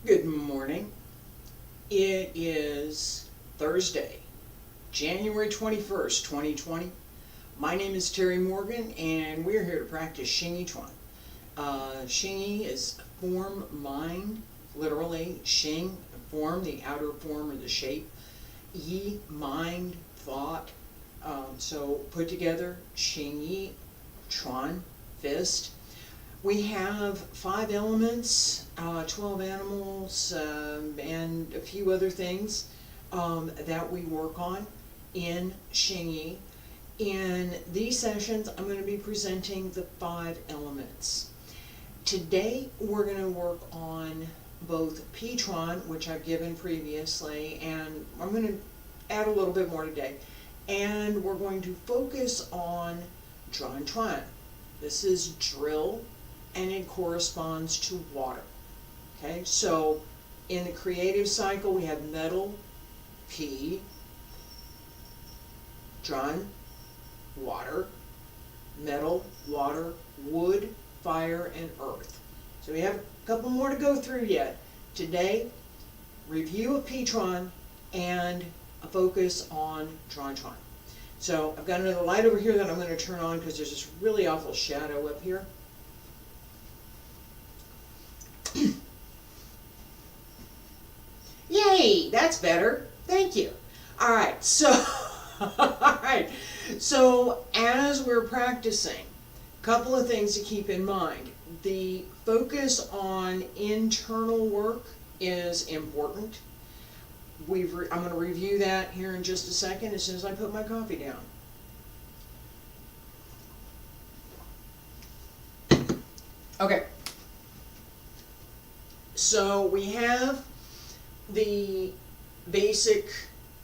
Good morning. It is Thursday, January 21st, 2020. My name is Terry Morgan, and we're here to practice Xingyiquan. Xingyi is form, mind, literally. Xing, form, the outer form or the shape. Yi, mind, thought. So put together, Xingyiquan, fist. We have 5 elements, 12 animals, and a few other things that we work on in Xingyi. In these sessions, I'm going to be presenting the 5 elements. Today, we're going to work on both P-tron, which I've given previously, and I'm going to add a little bit more today. And we're going to focus on Zhuan. This is drill, and it corresponds to water. Okay, so in the creative cycle, we have metal, P, Zhuan, water, metal, water, wood, fire, and earth. So we have a couple more to go through yet. Today, review of P-tron and a focus on Zhuan. So I've got another light over here that I'm going to turn on because there's this really awful shadow up here. Yay, that's better. Thank you. All right, so as we're practicing, a couple of things to keep in mind. The focus on internal work is important. I'm going to review that here in just a second as soon as I put my coffee down. Okay. So we have the basic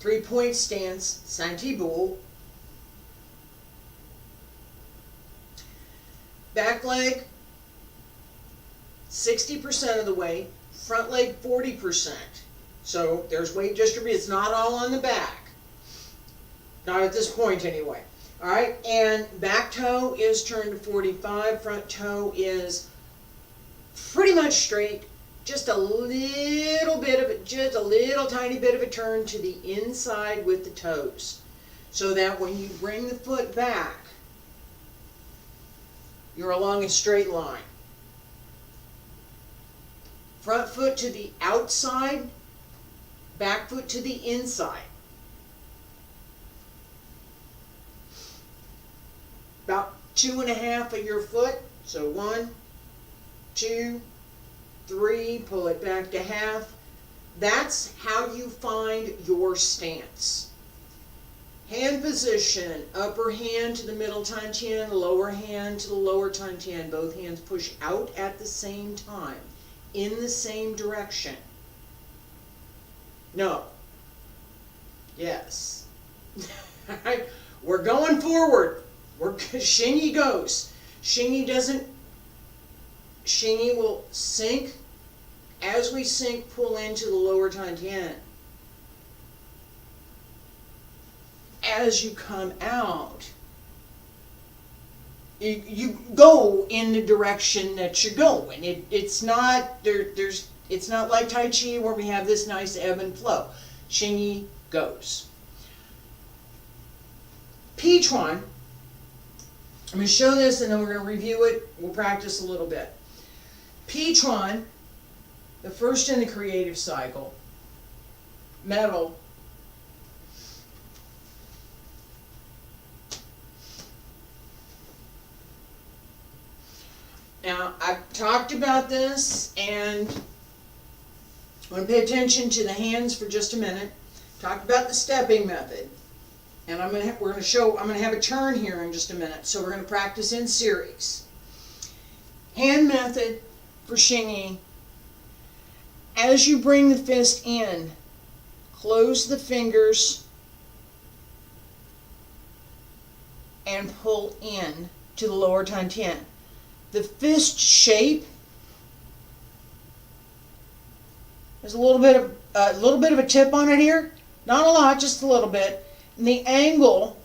3-point stance, Santi Boule. Back leg 60% of the way, front leg 40%. So there's weight distributed. It's not all on the back. Not at this point anyway. All right, and back toe is turned to 45. Front toe is pretty much straight. Just a little bit of it, just a little tiny bit of a turn to the inside with the toes. So that when you bring the foot back, you're along a straight line. Front foot to the outside, back foot to the inside. About 2.5 of your foot. So 1, 2, 3, pull it back to half. That's how you find your stance. Hand position, upper hand to the middle tantian, lower hand to the lower tantian. Both hands push out at the same time, in the same direction. No. Yes. We're going forward. Xingyi goes. Xingyi will sink. As we sink, pull into the lower tantian. As you come out, you go in the direction that you're going. It's not it's not like Tai Chi where we have this nice ebb and flow. Xingyi goes. P-tron. I'm going to show this and then we're going to review it. We'll practice a little bit. P-tron, the first in the creative cycle, metal. Now, I've talked about this, and I'm going to pay attention to the hands for just a minute. Talked about the stepping method, and I'm going to have a turn here in just a minute. So we're going to practice in series. Hand method for Xingyi. As you bring the fist in, close the fingers and pull in to the lower tantian. The fist shape, there's a little bit of a tip on it here, not a lot, just a little bit. And the angle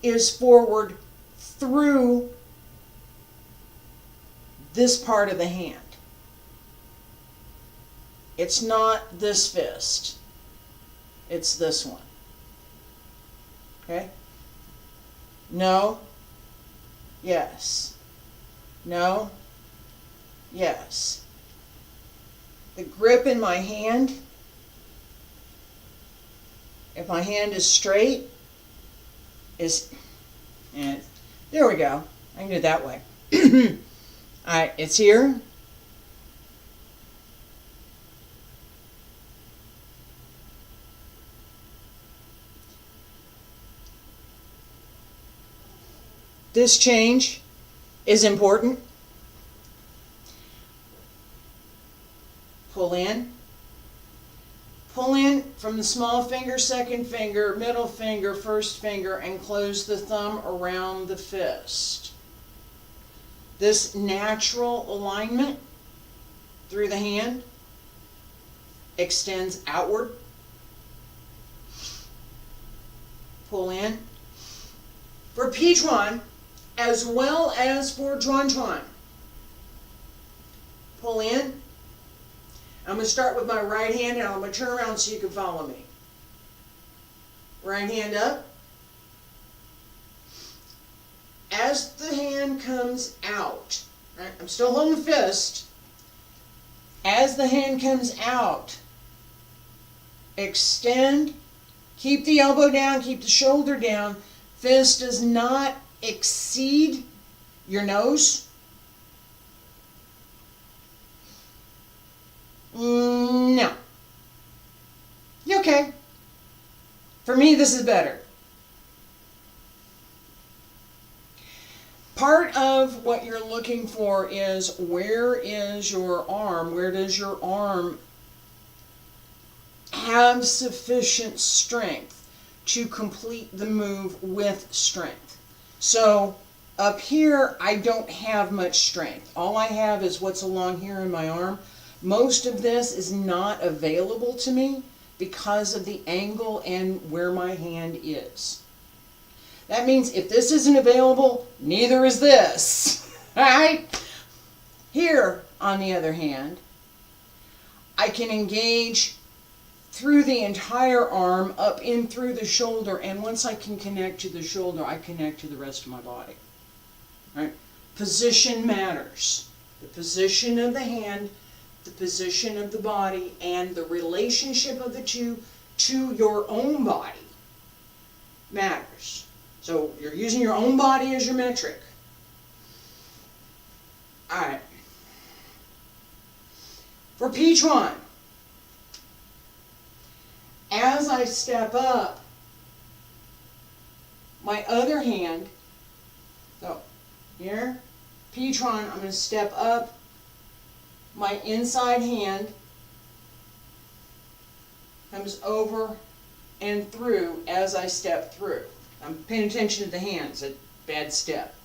is forward through this part of the hand. It's not this fist. It's this one. Okay? No. Yes. No. Yes. The grip in my hand, if my hand is straight, and there we go. I can do it that way. Alright, it's here. This change is important. Pull in. Pull in from the small finger, second finger, middle finger, first finger, and close the thumb around the fist. This natural alignment through the hand extends outward. Pull in. For Pichuan, as well as for Zhuan. Pull in. I'm going to start with my right hand and I'm going to turn around so you can follow me. Right hand up. As the hand comes out, right, I'm still holding the fist. As the hand comes out, extend, keep the elbow down, keep the shoulder down. Fist does not exceed your nose. No. You okay? For me, this is better. Part of what you're looking for is where is your arm? Where does your arm have sufficient strength to complete the move with strength? So up here, I don't have much strength. All I have is what's along here in my arm. Most of this is not available to me because of the angle and where my hand is. That means if this isn't available, neither is this. Alright? Here, on the other hand, I can engage through the entire arm, up in through the shoulder, and once I can connect to the shoulder, I connect to the rest of my body. Right? Position matters. The position of the hand, the position of the body, and the relationship of the two to your own body matters. So you're using your own body as your metric. Alright. For Pichuan, as I step up, my other hand, so here, Pichuan, I'm going to step up, my inside hand comes over and through as I step through. I'm paying attention to the hands. A bad step.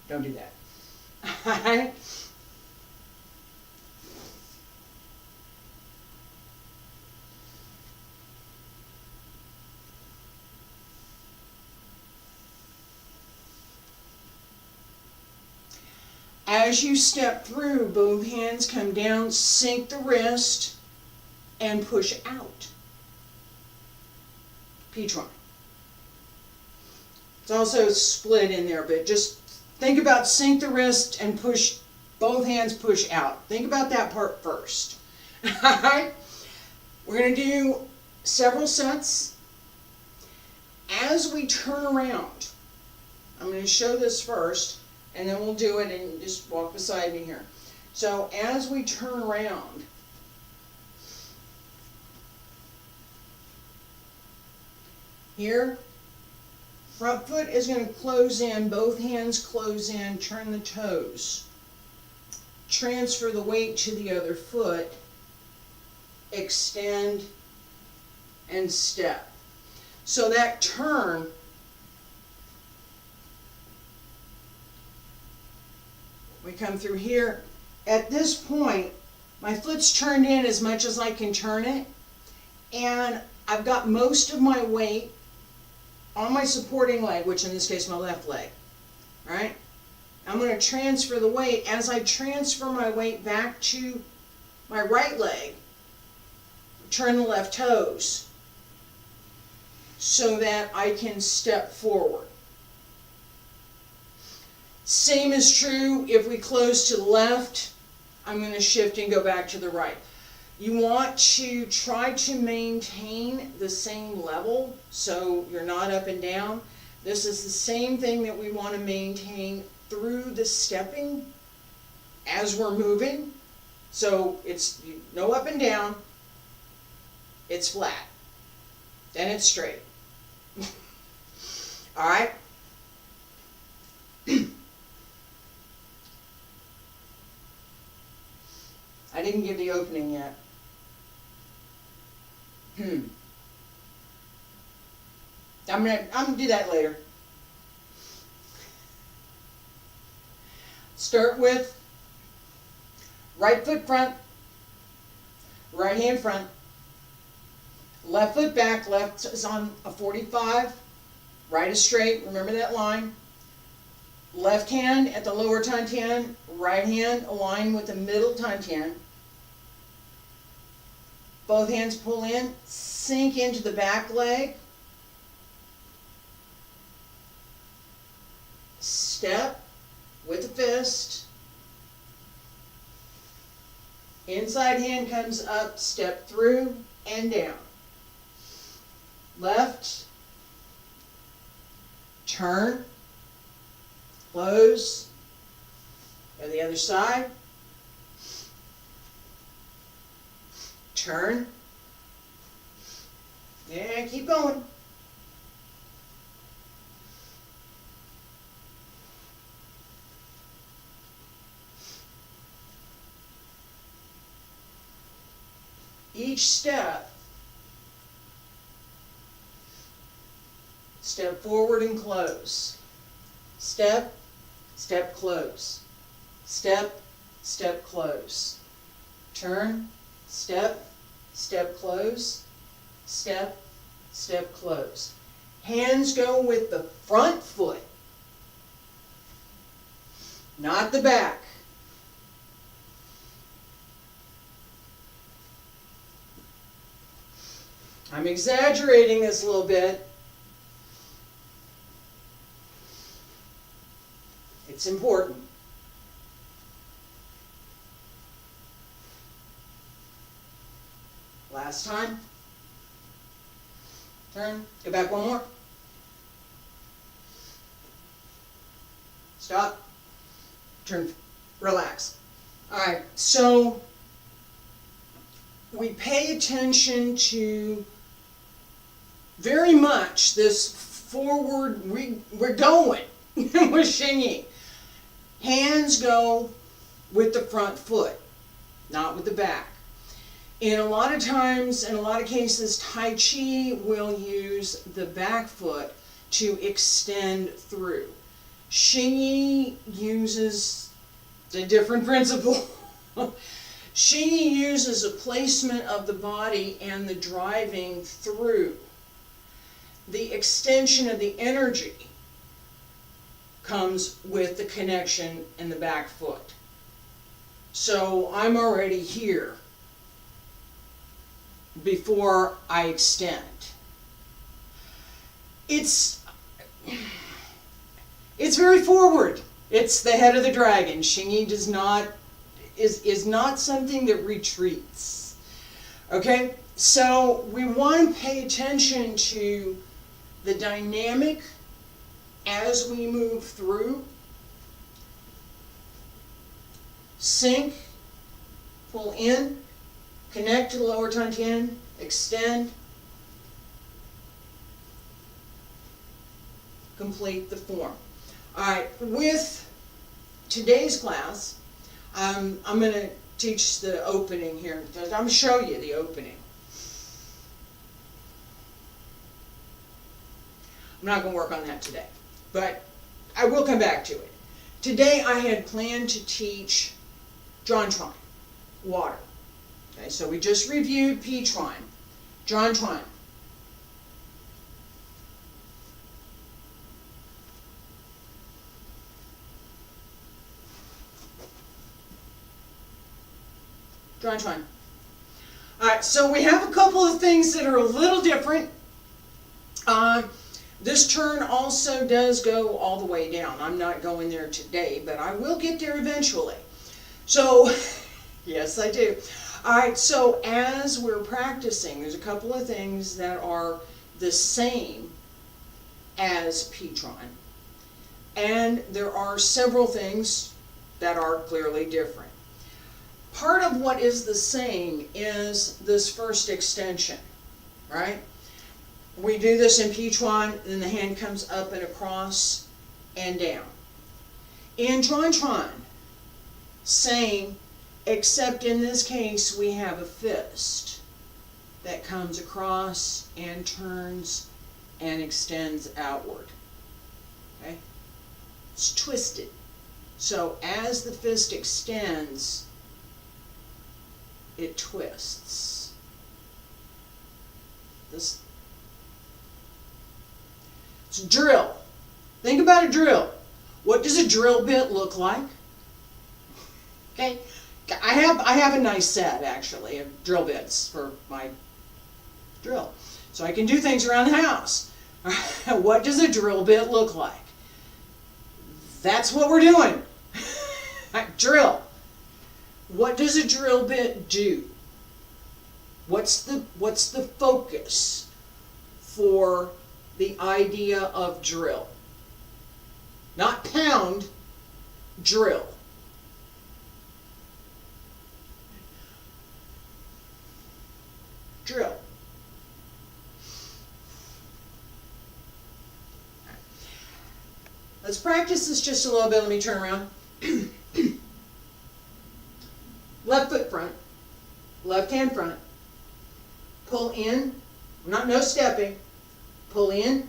Don't do that. Alright? As you step through, both hands come down, sink the wrist, and push out. Pichuan. It's also split in there, but just think about sink the wrist and push, both hands push out. Think about that part first. Alright? We're going to do several sets. As we turn around, I'm going to show this first, and then we'll do it and just walk beside me here. So as we turn around, here, front foot is going to close in, both hands close in, turn the toes. Transfer the weight to the other foot, extend, and step. So that turn, we come through here. At this point, my foot's turned in as much as I can turn it, and I've got most of my weight on my supporting leg, which in this case my left leg. Right? I'm going to transfer the weight. As I transfer my weight back to my right leg, turn the left toes so that I can step forward. Same is true if we close to the left. I'm going to shift and go back to the right. You want to try to maintain the same level so you're not up and down. This is the same thing that we want to maintain through the stepping as we're moving. So it's no up and down, it's flat, then it's straight. All right? I didn't give the opening yet. I'm gonna do that later. Start with right foot front, right hand front, left foot back, left is on a 45, right is straight, remember that line. Left hand at the lower tantian, right hand aligned with the middle tantian. Both hands pull in, sink into the back leg. Step with the fist. Inside hand comes up, step through and down. Left, turn, close, and the other side. Turn, and keep going. Each step forward and close. Step, step, close. Step, step, close. Turn, step, step, close. Step, step, close. Hands go with the front foot, not the back. I'm exaggerating this a little bit. It's important. Last time. Turn. Go back one more. Stop. Turn. Relax. All right. So we pay attention to very much this forward, we're going with Xingyi. Hands go with the front foot, not with the back. And a lot of times, in a lot of cases, Tai Chi will use the back foot to extend through. Xingyi uses a different principle. Xingyi uses a placement of the body and the driving through. The extension of the energy comes with the connection in the back foot. So I'm already here before I extend. It's very forward. It's the head of the dragon. Xingyi is not something that retreats. Okay? So we want to pay attention to the dynamic as we move through. Sink, pull in, connect to the lower tantian, extend, complete the form. All right, with today's class, I'm going to teach the opening here. I'm going to show you the opening. I'm not going to work on that today, but I will come back to it. Today I had planned to teach Zhuan, water. Okay, so we just reviewed P-Chuan, Zhuan. Zhuan. Alright, so we have a couple of things that are a little different. This turn also does go all the way down. I'm not going there today, but I will get there eventually. So, yes I do. Alright, so as we're practicing, there's a couple of things that are the same as P-tron. And there are several things that are clearly different. Part of what is the same is this first extension, right? We do this in P-tron, then the hand comes up and across and down. In Tron-tron, same, except in this case we have a fist that comes across and turns and extends outward. Okay? It's twisted. So as the fist extends, it twists. This. It's a drill. Think about a drill. What does a drill bit look like? Okay, I have a nice set actually of drill bits for my drill, so I can do things around the house. What does a drill bit look like? That's what we're doing. Drill. What does a drill bit do? What's the focus for the idea of drill? Not pound, drill. Drill. Let's practice this just a little bit. Let me turn around. Left foot front, left hand front. Pull in, no stepping. Pull in.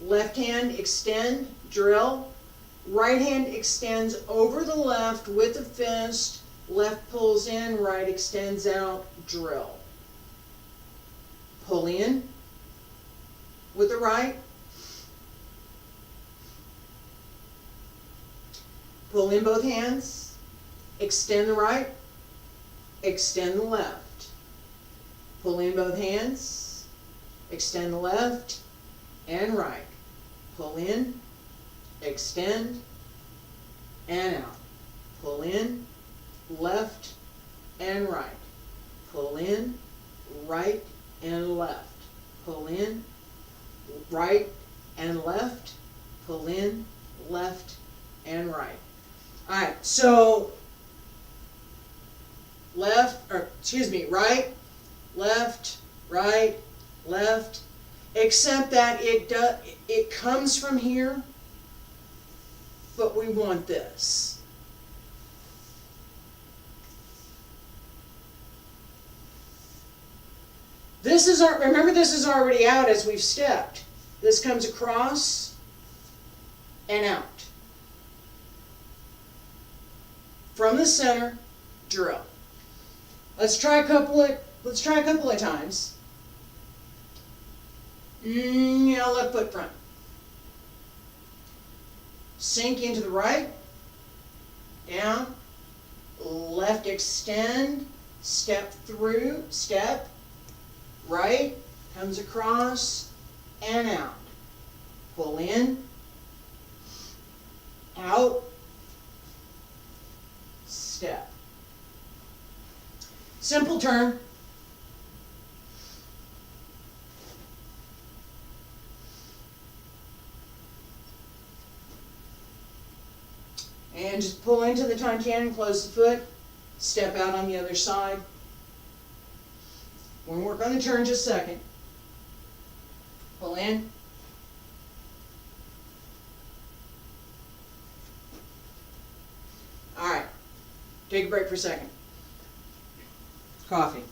Left hand extend, drill. Right hand extends over the left with the fist. Left pulls in, right extends out, drill. Pull in with the right. Pull in both hands. Extend the right. Extend the left. Pull in both hands. Extend the left and right. Pull in, extend, and out. Pull in, left and right. Pull in, right and left. Pull in, right and left. Pull in, left and right. Alright, so right, left, right, left, except that it comes from here, but we want this. Remember this is already out as we've stepped. This comes across and out. From the center, drill. Let's try a couple of times. Left foot front. Sink into the right, down, left extend, step through, step, right, comes across and out. Pull in, out, step. Simple turn. And just pull into the Tantian, close the foot, step out on the other side. We're going to work on the turn just a second. Pull in. Alright, take a break for a second. Coffee.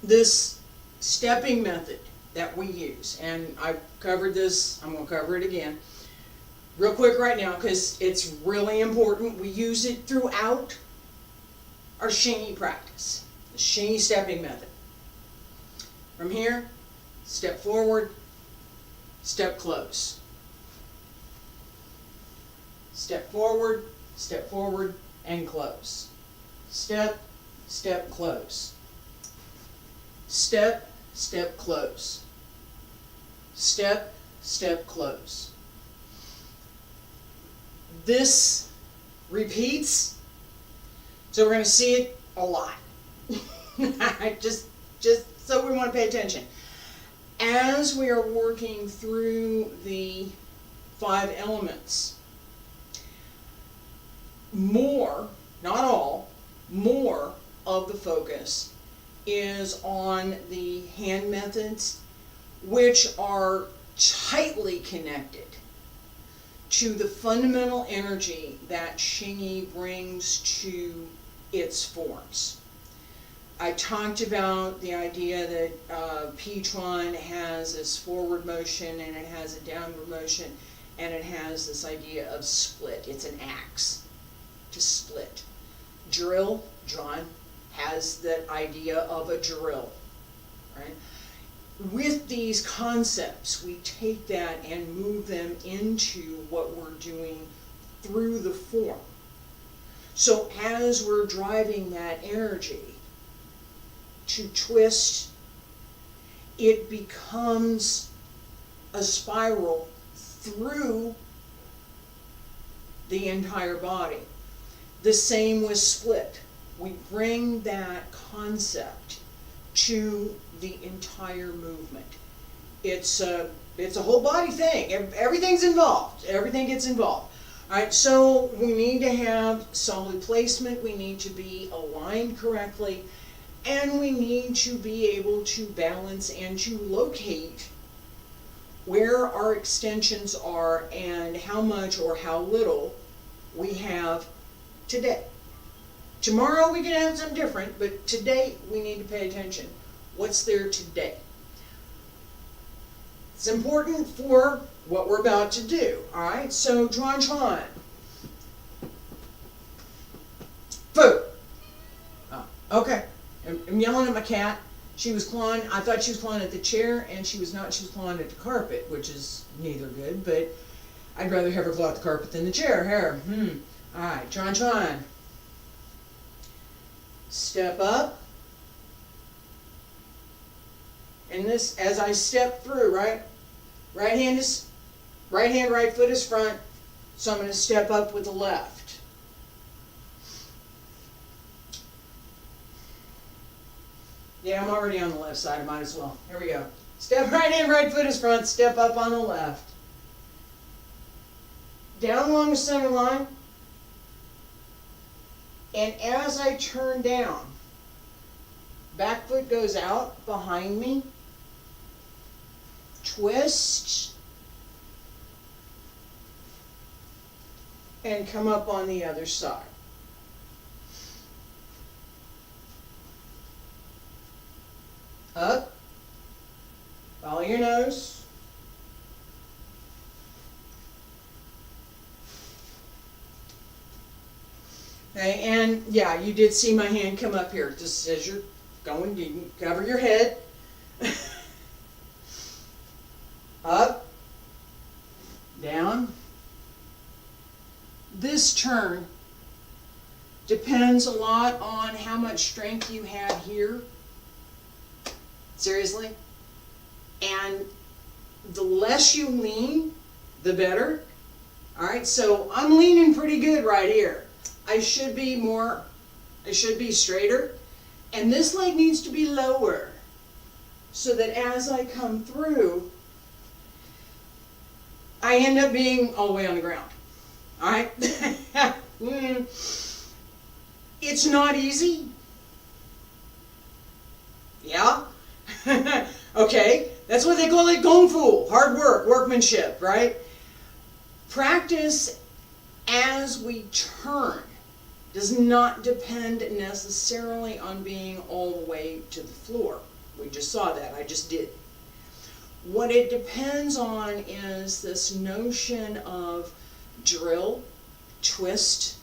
This stepping method that we use, and I've covered this, I'm going to cover it again real quick right now because it's really important. We use it throughout our Xingyi practice, the Xingyi stepping method. From here, step forward, step close. Step forward, and close. Step, step, close. Step, step, close. Step, step, close. This repeats, so we're going to see it a lot. just so we want to pay attention. As we are working through the 5 elements, more, not all, more of the focus is on the hand methods, which are tightly connected to the fundamental energy that Xingyi brings to its forms. I talked about the idea that P-Chuan has this forward motion and it has a downward motion and it has this idea of split. It's an axe to split. Drill, John, has that idea of a drill, right? With these concepts, we take that and move them into what we're doing through the form. So as we're driving that energy to twist, it becomes a spiral through the entire body. The same with split. We bring that concept to the entire movement. It's a whole body thing. Everything's involved. Everything gets involved. All right, so we need to have solid placement. We need to be aligned correctly. And we need to be able to balance and to locate where our extensions are and how much or how little we have today. Tomorrow we can have something different, but today we need to pay attention. What's there today? It's important for what we're about to do. All right, so Chuan Chuan. Food. Oh, okay. I'm yelling at my cat. She was clawing, I thought she was clawing at the chair, and she was not. She was clawing at the carpet, which is neither good, but I'd rather have her claw at the carpet than the chair. Here. All right, Chuan Chuan. Step up. And this, as I step through, right? Right hand, right foot is front. So I'm going to step up with the left. Yeah, I'm already on the left side. I might as well. Here we go. Step right hand, right foot is front. Step up on the left. Down along the center line. And as I turn down, back foot goes out behind me. Twist. And come up on the other side. Up. Follow your nose. Okay, and yeah, you did see my hand come up here. Just as you're going, you can cover your head. Up. Down. This turn depends a lot on how much strength you have here. Seriously. And the less you lean, the better. All right, so I'm leaning pretty good right here. I should be straighter. And this leg needs to be lower so that as I come through, I end up being all the way on the ground. All right? It's not easy. Yeah? Okay, that's what they call it, Kung Fu. Hard work, workmanship, right? Practice as we turn does not depend necessarily on being all the way to the floor. We just saw that, I just did. What it depends on is this notion of drill, twist,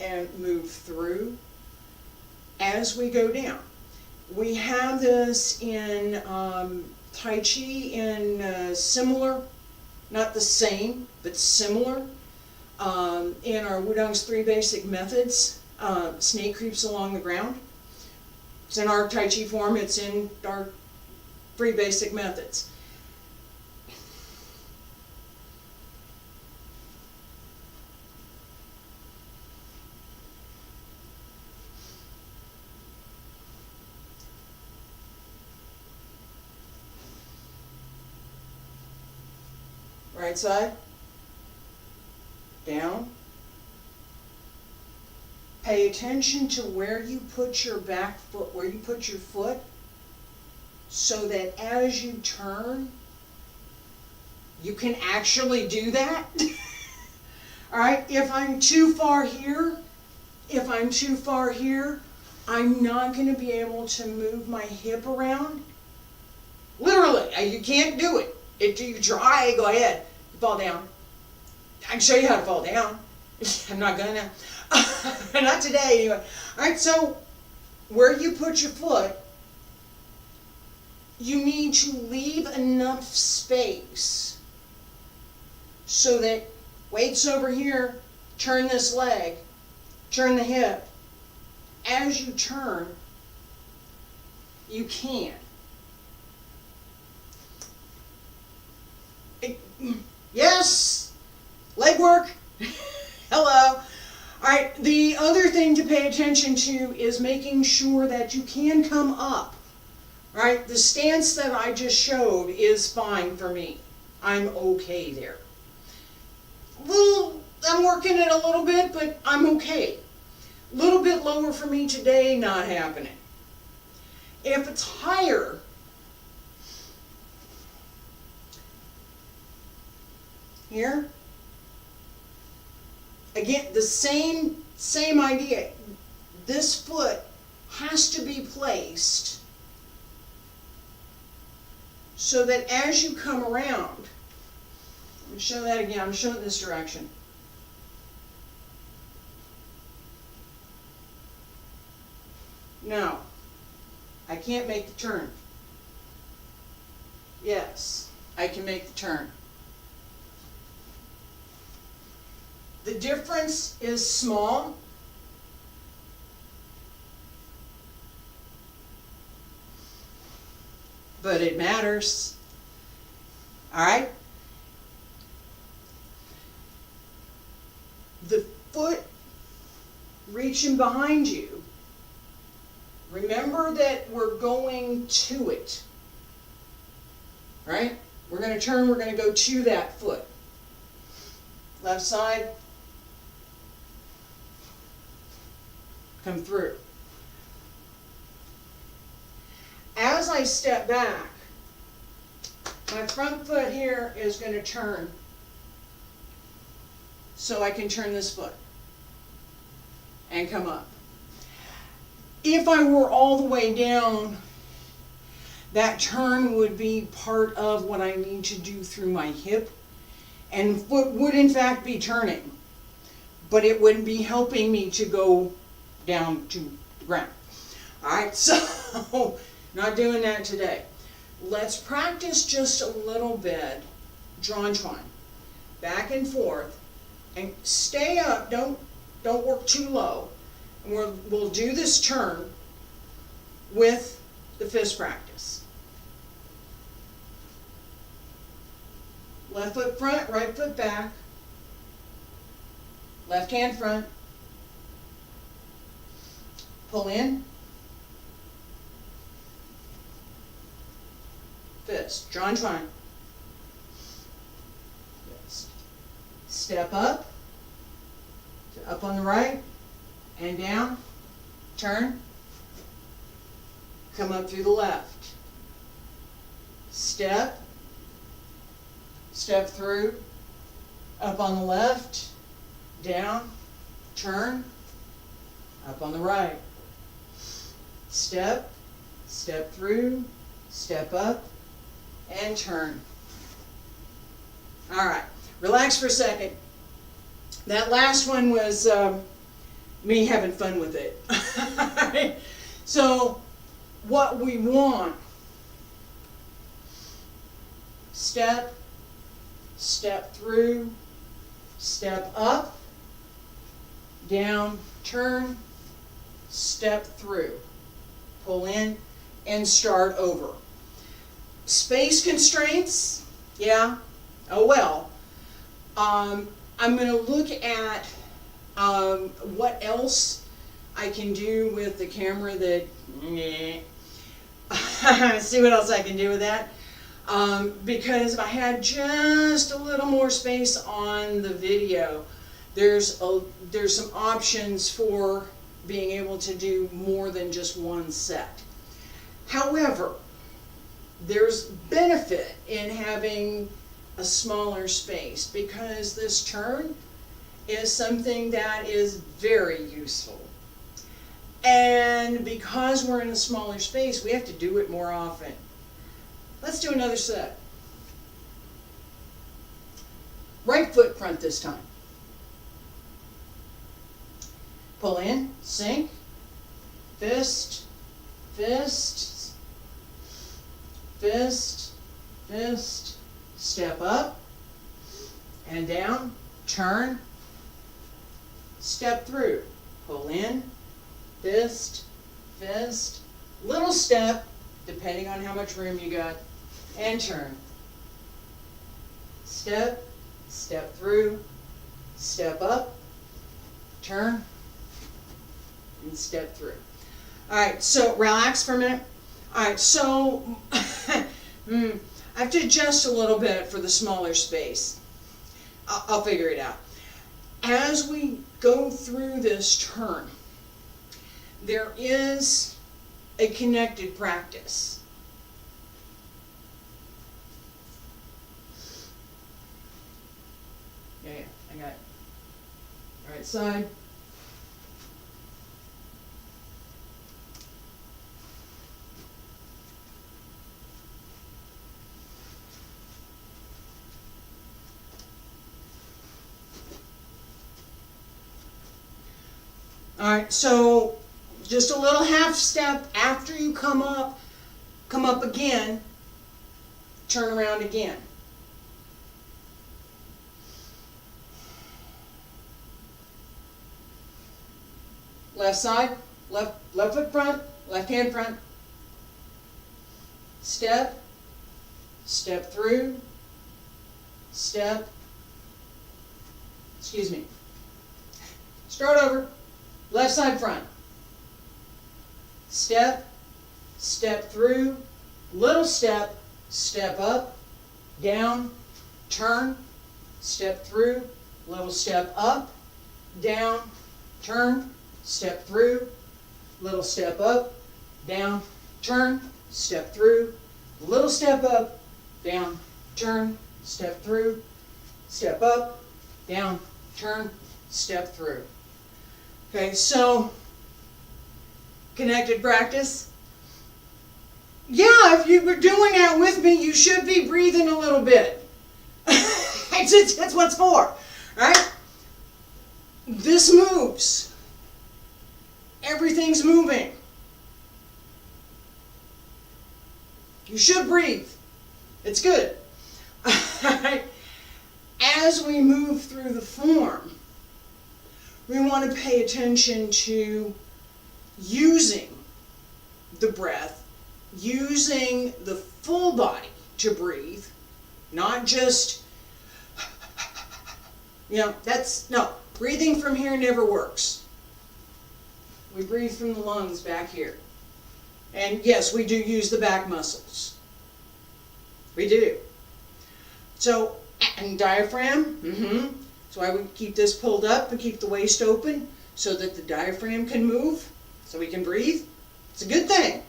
and move through as we go down. We have this in Tai Chi in similar, not the same, but similar. In our Wudong's 3 basic methods, snake creeps along the ground. It's in our Tai Chi form, it's in our 3 basic methods. Right side, down. Pay attention to where you put your back foot, where you put your foot, so that as you turn, you can actually do that. All right, if I'm too far here, I'm not going to be able to move my hip around. Literally, you can't do it. If you try, go ahead, fall down. I can show you how to fall down. I'm not gonna. Not today, anyway. All right, so where you put your foot, you need to leave enough space so that weight's over here, turn this leg, turn the hip. As you turn, you can. Yes, leg work. Hello. All right, the other thing to pay attention to is making sure that you can come up. All right, the stance that I just showed is fine for me. I'm okay there. I'm working it a little bit, but I'm okay. A little bit lower for me today, not happening. If it's higher, here, again, the same idea. This foot has to be placed so that as you come around, let me show that again, I'm showing this direction. No, I can't make the turn. Yes, I can make the turn. The difference is small. But it matters. All right? The foot reaching behind you, remember that we're going to it. Right? We're going to turn, we're going to go to that foot. Left side. Come through. As I step back, my front foot here is going to turn so I can turn this foot and come up. If I were all the way down, that turn would be part of what I need to do through my hip, and foot would in fact be turning, but it wouldn't be helping me to go down to the ground. All right, so not doing that today. Let's practice just a little bit. Drawn twine, back and forth, and stay up. Don't work too low. And we'll do this turn with the fist practice. Left foot front, right foot back. Left hand front. Pull in. Fist. Drawn twine. Fist. Step up. Up on the right. And down. Turn. Come up through the left. Step. Step through. Up on the left. Down. Turn. Up on the right. Step. Step through. Step up. And turn. All right. Relax for a second. That last one was me having fun with it. So what we want. Step, step through, step up, down, turn, step through, pull in, and start over. Space constraints, yeah, oh well. I'm going to look at what else I can do with the camera that, see what else I can do with that. Because if I had just a little more space on the video, there's some options for being able to do more than just one set. However, there's benefit in having a smaller space because this turn is something that is very useful. And because we're in a smaller space, we have to do it more often. Let's do another set. Right foot front this time. Pull in, sink, fist, fist, fist, fist, step up and down, turn, step through, pull in, fist, fist, little step, depending on how much room you got, and turn. Step, step through, step up, turn, and step through. All right, so relax for a minute. All right, so I have to adjust a little bit for the smaller space. I'll figure it out. As we go through this turn, there is a connected practice. Yeah, I got it. Right side. All right, so just a little half step after you come up again, turn around again. Left side, left foot front, left hand front. Step, step through, step, excuse me. Start over. Left side front. Step, step through, little step, step up, down, turn, step through, little step up, down, turn, step through, little step up, down, turn, step through, little step up, down, turn, step through, step up, down, turn, step through. Okay, so connected practice. Yeah, if you were doing that with me, you should be breathing a little bit. That's what it's for, right? This moves. Everything's moving. You should breathe. It's good. As we move through the form, we want to pay attention to using the breath, using the full body to breathe, not just, no, breathing from here never works. We breathe from the lungs back here. And yes, we do use the back muscles. We do. So, and diaphragm, That's why we keep this pulled up and keep the waist open so that the diaphragm can move, so we can breathe. It's a good thing.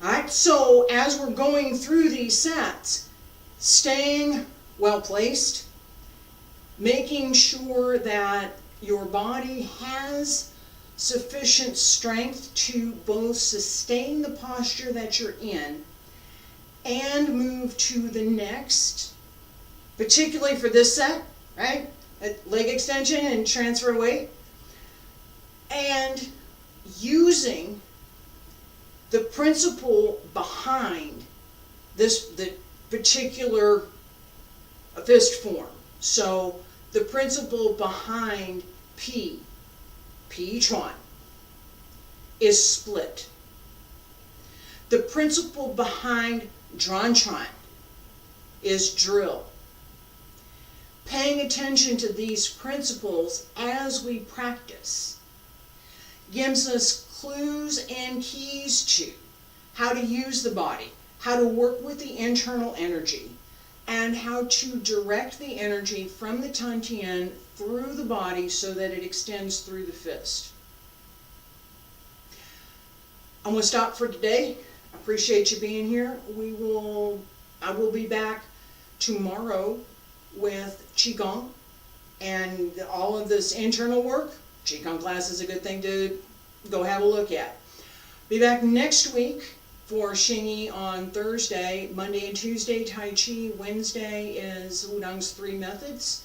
All right, so as we're going through these sets, staying well placed, making sure that your body has sufficient strength to both sustain the posture that you're in and move to the next, particularly for this set, right? Leg extension and transfer weight, and using The principle behind the particular fist form. So the principle behind Xingyiquan, is split. The principle behind Zhuanchan is drill. Paying attention to these principles as we practice gives us clues and keys to how to use the body, how to work with the internal energy, and how to direct the energy from the Tantian through the body so that it extends through the fist. I'm going to stop for today. I appreciate you being here. I will be back tomorrow with Qigong and all of this internal work. Qigong class is a good thing to go have a look at. Be back next week for Xingyi on Thursday. Monday and Tuesday, Tai Chi. Wednesday is Wudang's 3 methods.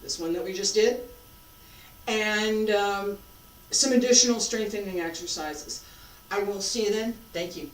This one that we just did. And some additional strengthening exercises. I will see you then. Thank you.